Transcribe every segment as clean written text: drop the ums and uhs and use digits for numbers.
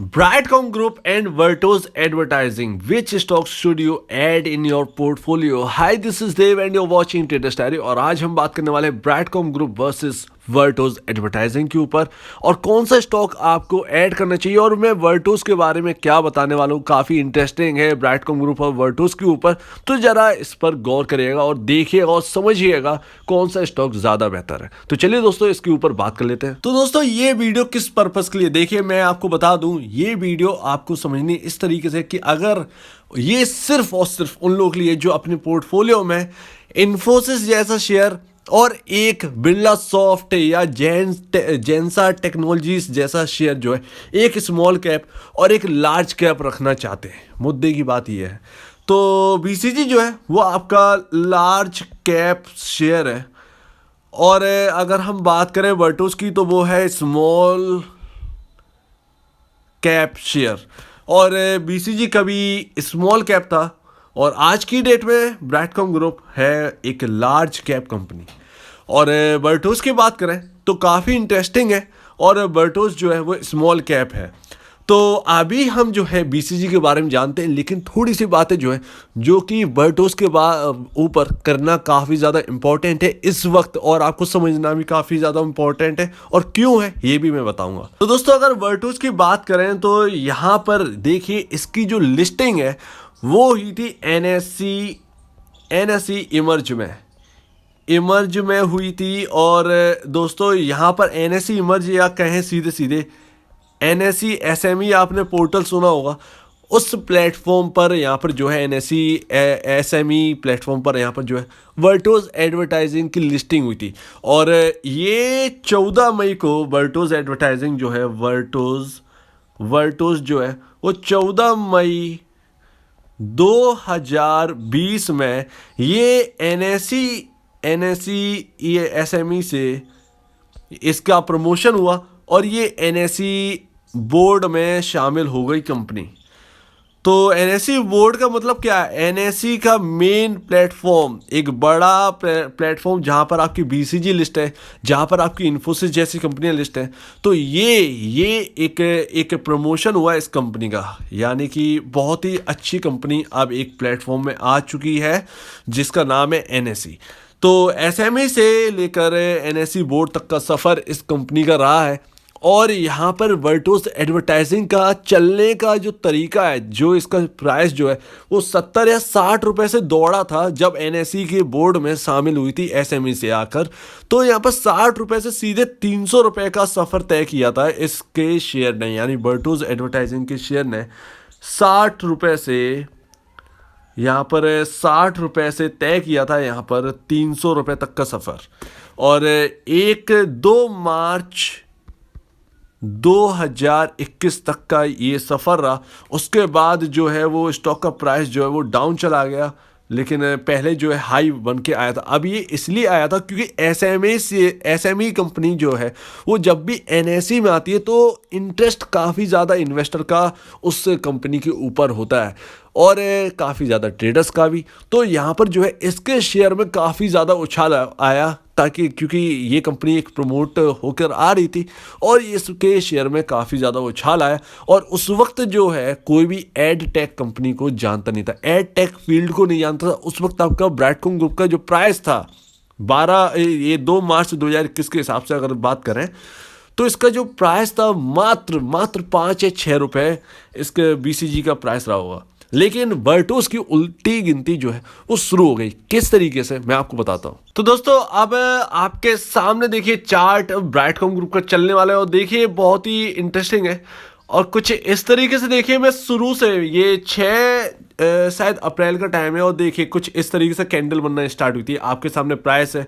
Brightcom Group and Vertos Advertising. Which stocks should you add in your portfolio? Hi, this is Dev and you're watching Traders Diary और आज हम बात करने वाले हैं Brightcom Group versus वर्टोज advertising के ऊपर और कौन सा स्टॉक आपको ऐड करना चाहिए। और मैं वर्टोज के बारे में क्या बताने वाला हूँ, काफ़ी इंटरेस्टिंग है ब्राइटकॉम ग्रुप और वर्टोज के ऊपर। तो ज़रा इस पर गौर करिएगा और देखिएगा और समझिएगा कौन सा स्टॉक ज़्यादा बेहतर है। तो चलिए दोस्तों इसके ऊपर बात कर लेते हैं। तो दोस्तों ये वीडियो किस पर्पज़ के लिए, देखिए मैं आपको बता दूँ, ये वीडियो आपको समझनी इस तरीके से कि अगर ये सिर्फ और सिर्फ उन लोगों के लिए जो अपने पोर्टफोलियो में इन्फोसिस जैसा शेयर और एक बिरला सॉफ्ट या जेंसा टेक्नोलॉजीज जैसा शेयर जो है, एक स्मॉल कैप और एक लार्ज कैप रखना चाहते हैं। मुद्दे की बात यह है, तो बीसीजी जो है वो आपका लार्ज कैप शेयर है और अगर हम बात करें वर्टोज की तो वो है स्मॉल कैप शेयर और बीसीजी कभी स्मॉल कैप था और आज की डेट में ब्राइटकॉम ग्रुप है एक लार्ज कैप कंपनी। और वर्टोज की बात करें तो काफ़ी इंटरेस्टिंग है और वर्टोज जो है वो स्मॉल कैप है। तो अभी हम जो है बीसीजी के बारे में जानते हैं, लेकिन थोड़ी सी बातें जो है जो कि वर्टोज के ऊपर करना काफ़ी ज़्यादा इम्पोर्टेंट है इस वक्त और आपको समझना भी काफ़ी ज़्यादा इम्पोर्टेंट है और क्यों है ये भी मैं बताऊंगा। तो दोस्तों अगर वर्टोज की बात करें तो यहाँ पर देखिए इसकी जो लिस्टिंग है वो हुई थी एनएससी इमर्ज में हुई थी। और दोस्तों यहाँ पर एनएससी इमर्ज या कहें सीधे सीधे एनएससी एसएमई आपने पोर्टल सुना होगा, उस प्लेटफॉर्म पर यहाँ पर जो है एनएससी एसएमई प्लेटफॉर्म पर यहाँ पर जो है वर्टोज एडवर्टाइजिंग की लिस्टिंग हुई थी। और ये 14 मई को वर्टोज एडवर्टाइजिंग जो है वर्टोज जो है वो 14 मई 2020 में ये एनएससी ये एसएमई से इसका प्रमोशन हुआ और ये एनएससी बोर्ड में शामिल हो गई कंपनी। तो एनएससी बोर्ड का मतलब क्या है? एनएससी का मेन प्लेटफॉर्म, एक बड़ा प्लेटफॉर्म जहाँ पर आपकी बीसीजी लिस्ट है, जहाँ पर आपकी इन्फोसिस जैसी कंपनियाँ लिस्ट हैं। तो ये एक प्रमोशन हुआ इस कंपनी का, यानी कि बहुत ही अच्छी कंपनी अब एक प्लेटफॉर्म में आ चुकी है जिसका नाम है एनएससी। तो एसएमई से लेकर एनएससी बोर्ड तक का सफ़र इस कंपनी का रहा है। और यहाँ पर वर्टोज एडवर्टाइजिंग का चलने का जो तरीका है, जो इसका प्राइस जो है वो 70 या 60 रुपए से दौड़ा था जब एनएससी के बोर्ड में शामिल हुई थी एसएमई से आकर। तो यहाँ पर 60 रुपए से सीधे 300 रुपए का सफ़र तय किया था इसके शेयर ने, यानी वर्टोज एडवर्टाइजिंग के शेयर ने 60 रुपए से यहाँ पर 60 रुपए से तय किया था यहाँ पर 300 रुपए तक का सफ़र। और 2 मार्च 2021 तक का ये सफ़र रहा। उसके बाद जो है वो स्टॉक का प्राइस जो है वो डाउन चला गया, लेकिन पहले जो है हाई बन के आया था। अब ये इसलिए आया था क्योंकि एसएमई कंपनी जो है वो जब भी एनएससी में आती है तो इंटरेस्ट काफ़ी ज़्यादा इन्वेस्टर का उस कंपनी के ऊपर होता है और काफ़ी ज़्यादा ट्रेडर्स का भी। तो यहाँ पर जो है इसके शेयर में काफ़ी ज़्यादा उछाल आया, ताकि क्योंकि ये कंपनी एक प्रमोट होकर आ रही थी और इसके शेयर में काफ़ी ज़्यादा उछाल आया। और उस वक्त जो है कोई भी एड टेक कंपनी को जानता नहीं था, एड टेक फील्ड को नहीं जानता था। उस वक्त आपका ब्राइटकॉम ग्रुप का जो प्राइस था 2 मार्च 2021 के हिसाब से अगर बात करें तो इसका जो प्राइस था मात्र 5 या 6 रुपए इसके बीसीजी का प्राइस रहा होगा। लेकिन वर्टोज की उल्टी गिनती जो है वो शुरू हो गई। किस तरीके से मैं आपको बताता हूँ। तो दोस्तों अब आपके सामने देखिए चार्ट ब्राइटकॉम ग्रुप का चलने वाला है और देखिए बहुत ही इंटरेस्टिंग है और कुछ इस तरीके से देखिए मैं शुरू से ये 6 शायद अप्रैल का टाइम है और देखिए कुछ इस तरीके से कैंडल बनना स्टार्ट हुई थी। आपके सामने प्राइस है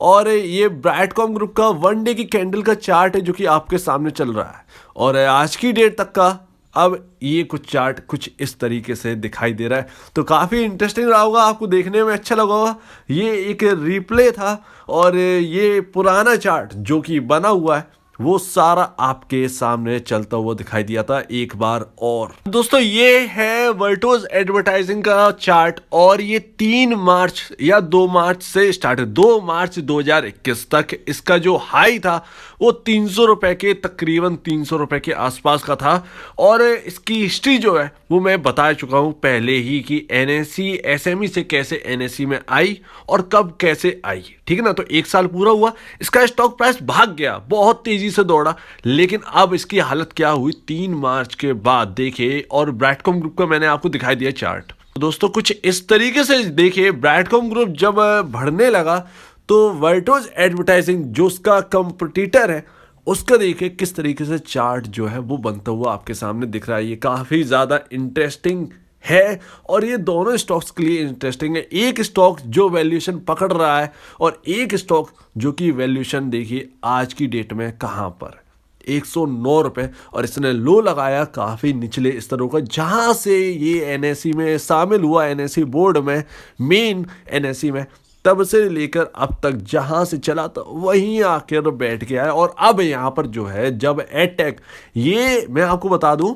और ये ब्राइटकॉम ग्रुप का 1 डे की कैंडल का चार्ट है जो कि आपके सामने चल रहा है और आज की डेट तक का अब ये कुछ चार्ट कुछ इस तरीके से दिखाई दे रहा है। तो काफ़ी इंटरेस्टिंग रहा होगा, आपको देखने में अच्छा लगा होगा। ये एक रिप्ले था और ये पुराना चार्ट जो कि बना हुआ है वो सारा आपके सामने चलता हुआ दिखाई दिया था एक बार और। दोस्तों ये है वर्टोज एडवर्टाइजिंग का चार्ट और ये 3 मार्च या 2 मार्च से स्टार्ट है, 2 मार्च 2021 तक इसका जो हाई था वो 300 रुपए के, तकरीबन 300 रुपए के आसपास का था। और इसकी हिस्ट्री जो है वो मैं बता चुका हूं पहले ही कि एनएसई एसएमई से कैसे एनएसई में आई और कब कैसे आई, ठीक है ना। तो 1 साल पूरा हुआ, इसका स्टॉक प्राइस भाग गया, बहुत तेजी से दौड़ा, लेकिन अब इसकी हालत क्या हुई 3 मार्च के बाद देखिए। और ब्रैडकॉम ग्रुप का मैंने आपको दिखाई दिया चार्ट। तो दोस्तों कुछ इस तरीके से देखिए, ब्रैडकॉम ग्रुप जब बढ़ने लगा तो वर्टोज एडवर्टाइजिंग जो उसका कंपटीटर है उसका देखिए किस तरीके से चार्ट जो है वो बनता हुआ आपके सामने दिख रहा है। ये काफ़ी ज़्यादा इंटरेस्टिंग है और ये दोनों स्टॉक्स के लिए इंटरेस्टिंग है। एक स्टॉक जो वैल्यूएशन पकड़ रहा है और एक स्टॉक जो कि वैल्यूएशन देखिए आज की डेट में कहाँ पर 109 रुपए, और इसने लो लगाया काफ़ी निचले स्तरों का, जहाँ से ये एनएसई में शामिल हुआ, एनएसई बोर्ड में, मेन एनएसई में, तब से लेकर अब तक जहां से चला था वहीं आकर बैठ गया है। और अब यहां पर जो है जब एडटेक, ये मैं आपको बता दूं,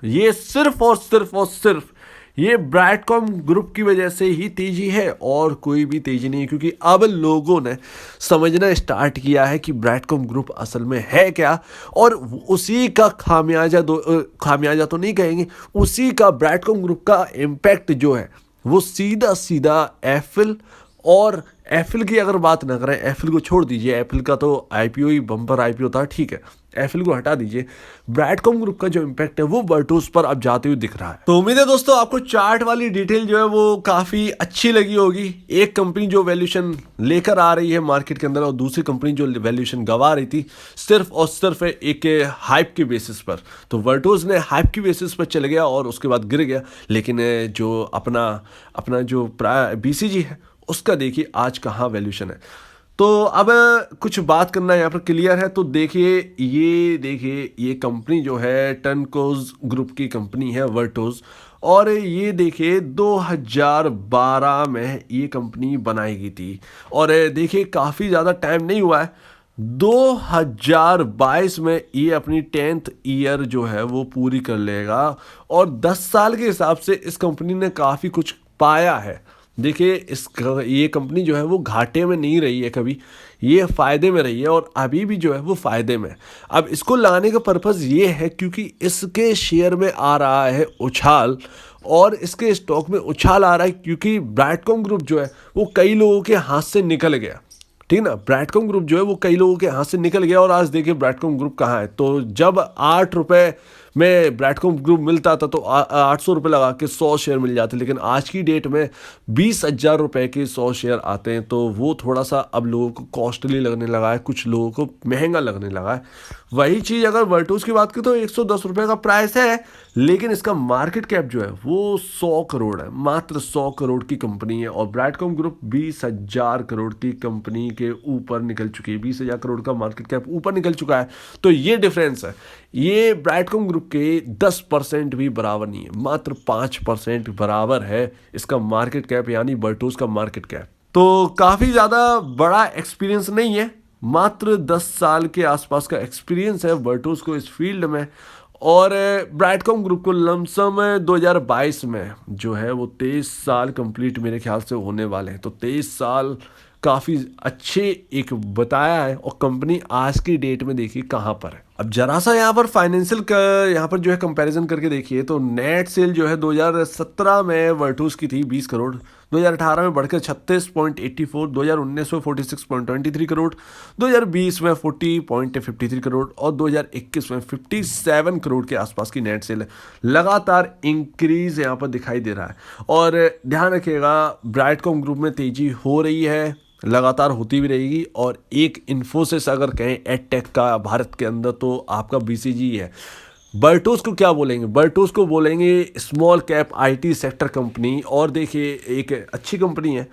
ये सिर्फ और सिर्फ और सिर्फ ये ब्रैडकॉम ग्रुप की वजह से ही तेजी है और कोई भी तेजी नहीं है, क्योंकि अब लोगों ने समझना स्टार्ट किया है कि ब्रैडकॉम ग्रुप असल में है क्या, और उसी का खामियाजा तो नहीं कहेंगे, उसी का ब्रैडकॉम ग्रुप का इम्पैक्ट जो है वो सीधा सीधा एप्पल, और एप्पल की अगर बात ना करें, एप्पल को छोड़ दीजिए, एप्पल का तो आईपीओ ही बम्पर आईपीओ था, ठीक है, एप्पल को हटा दीजिए, ब्रैडकॉम ग्रुप का जो इम्पैक्ट है वो वर्टोज पर अब जाते हुए दिख रहा है। तो उम्मीद है दोस्तों आपको चार्ट वाली डिटेल जो है वो काफी अच्छी लगी होगी। एक कंपनी जो वैल्यूएशन लेकर आ रही है मार्केट के अंदर और दूसरी कंपनी जो वैल्यूएशन गंवा रही थी सिर्फ और सिर्फ एक हाइप के बेसिस पर, तो वर्टोज ने हाइप की बेसिस पर चल गया और उसके बाद गिर गया। लेकिन जो अपना जो बीसीजी है उसका देखिए आज कहाँ वैल्यूएशन है। तो अब कुछ बात करना यहाँ पर क्लियर है। तो देखिए ये कंपनी जो है टर्नकोज ग्रुप की कंपनी है वर्टोज, और ये देखिए 2012 में ये कंपनी बनाई गई थी, और देखिए काफ़ी ज़्यादा टाइम नहीं हुआ है, 2022 में ये अपनी 10th ईयर जो है वो पूरी कर लेगा, और 10 साल के हिसाब से इस कंपनी ने काफ़ी कुछ पाया है। देखिए ये कंपनी जो है वो घाटे में नहीं रही है कभी, ये फ़ायदे में रही है और अभी भी जो है वो फ़ायदे में। अब इसको लाने का पर्पज़ ये है क्योंकि इसके शेयर में आ रहा है उछाल, और इसके स्टॉक में उछाल आ रहा है क्योंकि ब्रैडकॉम ग्रुप जो है वो कई लोगों के हाथ से निकल गया, ठीक ना। ब्रैडकॉम ग्रुप जो है वो कई लोगों के हाथ से निकल गया, और आज देखिए ब्रैडकॉम ग्रुप कहाँ है। तो जब 8 रुपये में ब्रैडकॉम ग्रुप मिलता था तो 800 रुपये लगा के 100 शेयर मिल जाते, लेकिन आज की डेट में 20,000 रुपये के 100 शेयर आते हैं, तो वो थोड़ा सा अब लोगों को कॉस्टली लगने लगा है, कुछ लोगों को महंगा लगने लगा है। वही चीज़ अगर वर्टोज की बात करें तो 110 रुपये का प्राइस है, लेकिन इसका मार्केट कैप जो है वो 100 करोड़ है, मात्र 100 करोड़ की कंपनी है, और ब्रैडकॉम ग्रुप 20,000 करोड़ की कंपनी के ऊपर निकल चुकी है, 20,000 करोड़ का मार्केट कैप ऊपर निकल चुका है। तो ये डिफरेंस है, ये ब्रैडकॉम ग्रुप के 10% भी बराबर नहीं है, मात्र 5% बराबर है इसका मार्केट कैप, यानी वर्टोज का मार्केट कैप। तो काफ़ी ज़्यादा बड़ा एक्सपीरियंस नहीं है, मात्र 10 साल के आसपास का एक्सपीरियंस है वर्टोज को इस फील्ड में, और ब्रैडकॉम ग्रुप को लमसम 2022 में जो है वो 23 साल कंप्लीट मेरे ख्याल से होने वाले हैं। तो 23 साल काफ़ी अच्छे एक बताया है, और कंपनी आज की डेट में देखिए कहाँ पर है। अब जरा सा यहाँ पर फाइनेंशियल का यहाँ पर जो है कंपैरिजन करके देखिए, तो नेट सेल जो है 2017 में वर्टोज की थी 20 करोड़, 2018 में बढ़कर 36.84, 2019 में 46.23 करोड़, 2020 में 40.53 करोड़, और 2021 में 57 करोड़ के आसपास की नेट सेल है। लगातार इंक्रीज यहाँ पर दिखाई दे रहा है, और ध्यान रखिएगा ब्रैडकॉम ग्रुप में तेजी हो रही है, लगातार होती भी रहेगी। और एक इन्फोसिस अगर कहें एडटेक का भारत के अंदर तो आपका बीसीजी है। वर्टोज को क्या बोलेंगे? वर्टोज को बोलेंगे small cap IT sector company, और देखिए एक अच्छी कंपनी है,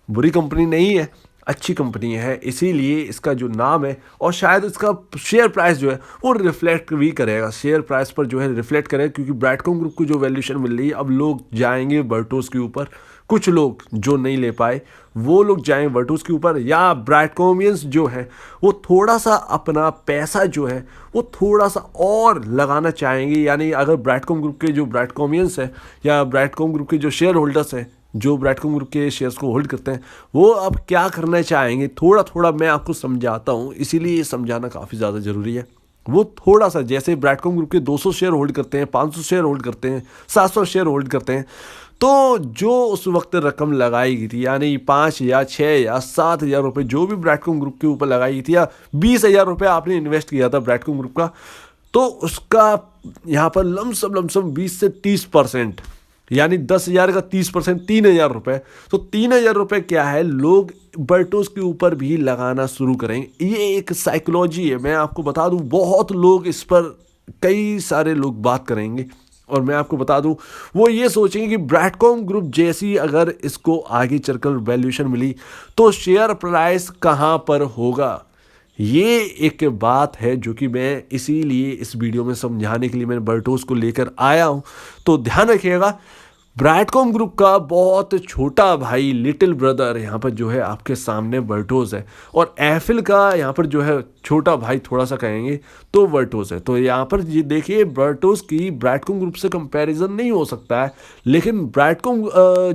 बुरी कंपनी नहीं है, अच्छी कंपनी है, इसीलिए इसका जो नाम है, और शायद इसका शेयर प्राइस जो है वो रिफ्लेक्ट भी करेगा, शेयर प्राइस पर जो है रिफ्लेक्ट करेगा, क्योंकि ब्रैडकॉम ग्रुप को जो वैल्यूएशन मिल रही है अब लोग जाएंगे वर्टोज के ऊपर, कुछ लोग जो नहीं ले पाए वो लोग जाएं वर्टोस के ऊपर, या ब्राइटकॉमियंस जो है वो थोड़ा सा अपना पैसा जो है वो थोड़ा सा और लगाना चाहेंगे। यानी अगर ब्राइटकॉम ग्रुप के जो ब्राइटकॉमियंस है या ब्राइटकॉम ग्रुप के जो शेयर होल्डर्स हैं, जो ब्राइटकॉम ग्रुप के शेयर्स को होल्ड करते हैं, वो अब क्या करना चाहेंगे थोड़ा थोड़ा मैं आपको समझाता हूँ, इसीलिए ये समझाना काफ़ी ज़्यादा ज़रूरी है। वो थोड़ा सा जैसे ब्राइटकॉम ग्रुप के 200 शेयर होल्ड करते हैं, 500 शेयर होल्ड करते हैं, 700 शेयर होल्ड करते हैं, तो जो उस वक्त रकम लगाई गई थी यानी 5 या 6 या 7 हज़ार रुपये जो भी ब्राइटकॉम ग्रुप के ऊपर लगाई गई थी, या 20 हज़ार रुपये आपने इन्वेस्ट किया था ब्राइटकॉम ग्रुप का, तो उसका यहाँ पर लमसम 20 से 30%, यानी 10 हज़ार का 30% 3 हज़ार रुपये। तो 3 हज़ार रुपये क्या है, लोग वर्टोस के ऊपर भी लगाना शुरू करेंगे। ये एक साइकोलॉजी है, मैं आपको बता दूं, बहुत लोग इस पर, कई सारे लोग बात करेंगे और मैं आपको बता दूं वो ये सोचेंगे कि ब्राइटकॉम ग्रुप जैसी अगर इसको आगे चलकर वैल्यूएशन मिली तो शेयर प्राइस कहाँ पर होगा। ये एक बात है जो कि मैं इसीलिए इस वीडियो में समझाने के लिए मैंने वर्टोस को लेकर आया हूँ। तो ध्यान रखिएगा, ब्राइटकॉम ग्रुप का बहुत छोटा भाई, लिटिल ब्रदर यहाँ पर जो है आपके सामने वर्टोस है, और एफिल का यहाँ पर जो है छोटा भाई थोड़ा सा कहेंगे तो वर्टोस है। तो यहाँ पर ये देखिए, वर्टोस की ब्राइटकॉम ग्रुप से कंपैरिजन नहीं हो सकता है, लेकिन ब्राइटकॉम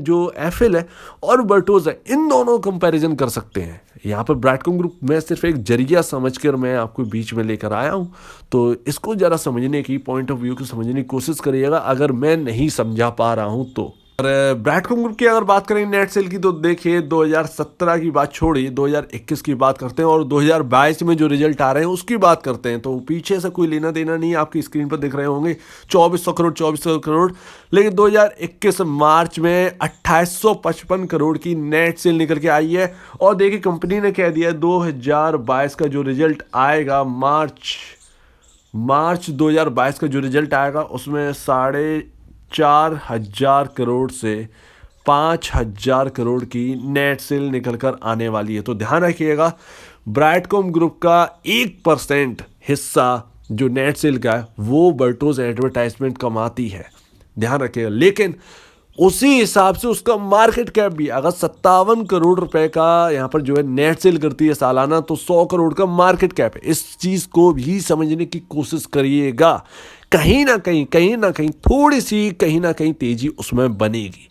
जो एफिल है और वर्टोस है, इन दोनों कंपैरिजन कर सकते हैं। यहाँ पर ब्राइटकॉम ग्रुप मैं सिर्फ एक जरिया समझकर मैं आपको बीच में लेकर आया हूँ, तो इसको ज़रा समझने की, पॉइंट ऑफ व्यू को समझने की कोशिश करिएगा अगर मैं नहीं समझा पा रहा हूँ तो। और ब्राइटकॉम ग्रुप की अगर बात करें नेट सेल की, तो देखिए 2017 की बात छोड़िए, 2021 की बात करते हैं और 2022 में जो रिजल्ट आ रहे हैं उसकी बात करते हैं। तो पीछे से कोई लेना देना नहीं, आपकी स्क्रीन पर दिख रहे होंगे 2400 करोड़, लेकिन 2021 मार्च में 2855 करोड़ की नेट सेल निकल के आई है। और देखिए कंपनी ने कह दिया 2022 का जो रिजल्ट आएगा, मार्च 2022 का जो रिजल्ट आएगा उसमें 4,500 करोड़ से 5,000 करोड़ की नेट सेल निकल कर आने वाली है। तो ध्यान रखिएगा, ब्राइटकॉम ग्रुप का 1% हिस्सा जो नेट सेल का है वो वर्टोस एडवर्टाइजमेंट कमाती है, ध्यान रखिएगा। लेकिन उसी हिसाब से उसका मार्केट कैप भी, अगर 57 करोड़ रुपए का यहाँ पर जो है नेट सेल करती है सालाना, तो 100 करोड़ का मार्केट कैप है। इस चीज़ को भी समझने की कोशिश करिएगा। कहीं ना कहीं थोड़ी सी कहीं ना कहीं तेजी उसमें बनेगी,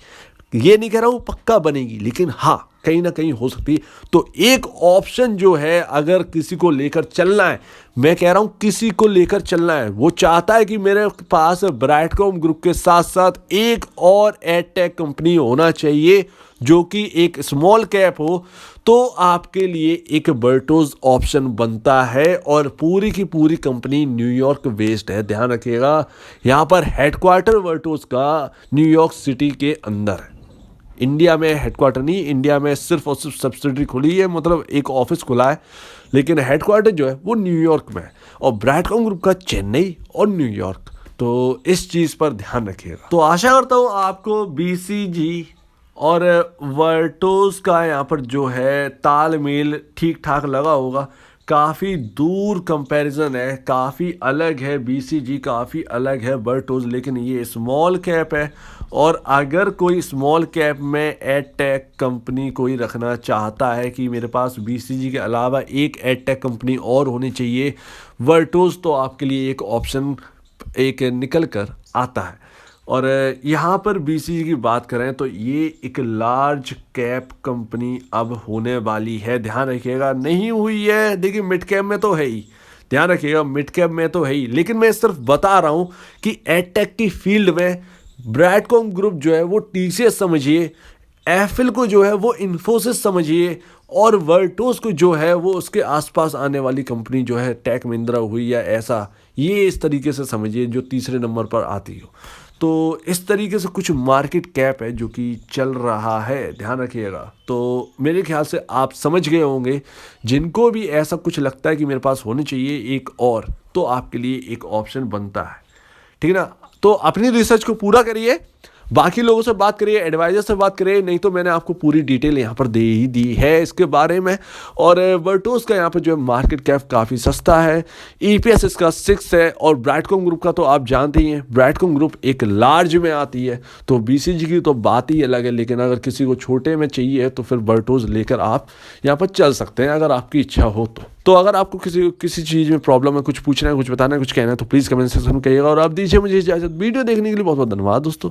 ये नहीं कह रहा हूँ पक्का बनेगी, लेकिन हाँ कहीं ना कहीं हो सकती है। तो एक ऑप्शन जो है, अगर किसी को लेकर चलना है, मैं कह रहा हूँ किसी को लेकर चलना है, वो चाहता है कि मेरे पास ब्राइटकॉम ग्रुप के साथ साथ एक और एडटेक कंपनी होना चाहिए जो कि एक स्मॉल कैप हो, तो आपके लिए एक वर्टोस ऑप्शन बनता है। और पूरी की पूरी कंपनी न्यूयॉर्क बेस्ड है, ध्यान रखिएगा। यहाँ पर हेडक्वार्टर वर्टोस का न्यूयॉर्क सिटी के अंदर है, इंडिया में हेडक्वार्टर नहीं, इंडिया में सिर्फ और सिर्फ सब्सिडरी खुली है, मतलब एक ऑफिस खुला है, लेकिन हेडक्वार्टर जो है वो न्यूयॉर्क में है, और ब्राइटकॉम ग्रुप का चेन्नई और न्यूयॉर्क। तो इस चीज़ पर ध्यान रखिएगा। तो आशा करता हूँ आपको बीसीजी और वर्टोस का यहाँ पर जो है तालमेल ठीक ठाक लगा होगा। काफ़ी दूर कंपैरिजन है, काफ़ी अलग है बीसीजी, काफ़ी अलग है वर्टोस, लेकिन ये स्मॉल कैप है। और अगर कोई स्मॉल कैप में एडटेक कंपनी कोई रखना चाहता है कि मेरे पास बीसीजी के अलावा एक एडटेक कंपनी और होनी चाहिए, वर्टोस तो आपके लिए एक ऑप्शन एक निकल कर आता है। और यहाँ पर बीसीजी की बात करें तो ये एक लार्ज कैप कंपनी अब होने वाली है, ध्यान रखिएगा। नहीं हुई है, देखिए मिड कैप में तो है ही, ध्यान रखिएगा मिड कैप में तो है ही, लेकिन मैं सिर्फ बता रहा हूँ कि एडटेक की फील्ड में ब्राइटकॉम ग्रुप जो है वो टीसीएस समझिए, एफिल को जो है वो इन्फोसिस समझिए, और वर्टोस को जो है वो उसके आसपास आने वाली कंपनी जो है टेक महिंद्रा हुई या ऐसा, ये इस तरीके से समझिए जो तीसरे नंबर पर आती हो। तो इस तरीके से कुछ मार्केट कैप है जो कि चल रहा है, ध्यान रखिएगा। तो मेरे ख्याल से आप समझ गए होंगे, जिनको भी ऐसा कुछ लगता है कि मेरे पास होनी चाहिए एक और, तो आपके लिए एक ऑप्शन बनता है, ठीक है ना। तो अपनी रिसर्च को पूरा करिए, बाकी लोगों से बात करिए, एडवाइजर से बात करिए, नहीं तो मैंने आपको पूरी डिटेल यहाँ पर दे ही दी है इसके बारे में। और वर्टोस का यहाँ पर जो है मार्केट कैप काफ़ी सस्ता है, ईपीएस इसका 6 है। और ब्राइटकॉम ग्रुप का तो आप जानते ही हैं, ब्राइटकॉम ग्रुप एक लार्ज में आती है, तो बीसीजी की तो बात ही अलग है। लेकिन अगर किसी को छोटे में चाहिए तो फिर वर्टोस लेकर आप यहाँ पर चल सकते हैं अगर आपकी इच्छा हो तो अगर आपको किसी चीज़ में प्रॉब्लम है, कुछ पूछना है, कुछ बताना है, कुछ कहना है, तो प्लीज़ कमेंट सेक्शन में कहिएगा। और आप दीजिए मुझे इजाज़त। वीडियो देखने के लिए बहुत बहुत धन्यवाद दोस्तों।